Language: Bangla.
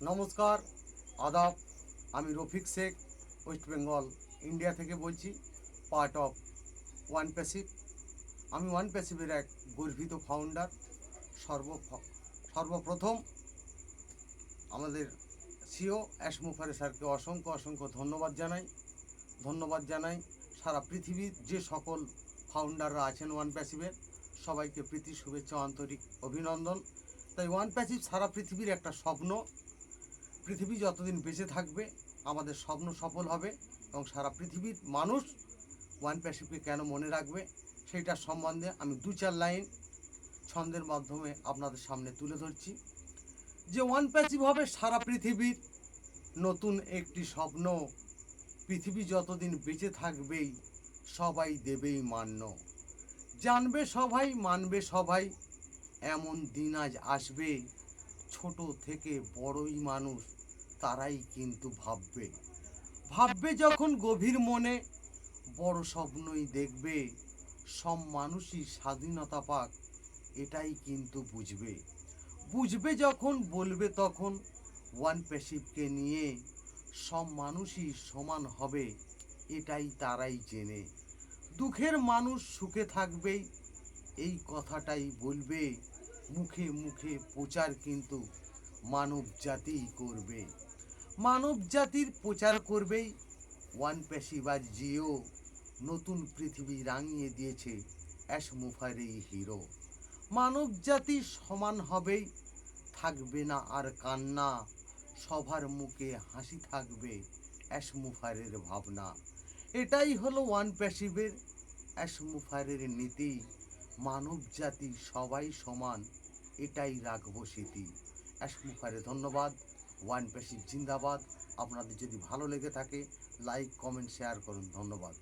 নমস্কার, আদাব। আমি রফিক শেখ, ওয়েস্ট বেঙ্গল ইন্ডিয়া থেকে বলছি, পার্ট অফ ওয়ান প্যাসিভ। আমি ওয়ান প্যাসিভের এক গর্বিত ফাউন্ডার। সর্বপ্রথম আমাদের সিও অ্যাশমুফারে স্যারকে অসংখ্য অসংখ্য ধন্যবাদ জানাই। সারা পৃথিবীর যে সকল ফাউন্ডাররা আছেন ওয়ান প্যাসিভের, সবাইকে প্রীতি শুভেচ্ছা, আন্তরিক অভিনন্দন। তাই ওয়ান প্যাসিভ সারা পৃথিবীর একটা স্বপ্ন। পৃথিবী যতদিন বেঁচে থাকবে আমাদের স্বপ্ন সফল হবে, এবং সারা পৃথিবীর মানুষ ওয়ান প্যাসিভকে কেন মনে রাখবে সেইটার সম্বন্ধে আমি দু চার লাইন ছন্দের মাধ্যমে আপনাদের সামনে তুলে ধরছি। যে ওয়ান প্যাসিভ হবে সারা পৃথিবীর নতুন একটি স্বপ্ন। পৃথিবী যতদিন বেঁচে থাকবেই সবাই দেবেই মান্য। জানবে সবাই, মানবে সবাই, এমন দিন আজ আসবে। ছোট থেকে বড়ই মানুষ তারাই কিন্তু ভাববে যখন গভীর মনে, বড় স্বপ্নই দেখবে। সব মানুষই স্বাধীনতা পাক, এটাই কিন্তু বুঝবে যখন, বলবে তখন ওয়ান প্যাসিভকে নিয়ে। সব মানুষই সমান হবে, এটাই তারাই জেনে। দুঃখের মানুষ সুখে থাকবেই, এই কথাটাই বলবে। মুখে মুখে প্রচার কিন্তু মানব জাতিই করবে। মানব জাতির প্রচার করবেই ওয়ান প্যাসিভার জিও। নতুন পৃথিবী রাঙিয়ে দিয়েছে অ্যাশমুফার এই হিরো। মানব জাতি সমান হবেই, থাকবে না আর কান্না। সবার মুখে হাসি থাকবে অ্যাশমুফারের ভাবনা। এটাই হলো ওয়ান প্যাসিভের অ্যাশমুফারের নীতি। মানব জাতি সবাই সমান, এটাই রাখবো স্মৃতি। অ্যাশমুফারে ধন্যবাদ। ওয়ান প্যাসিভ জিন্দাবাদ। আপনাদের যদি ভালো লেগে থাকে লাইক, কমেন্ট, শেয়ার করুন। ধন্যবাদ।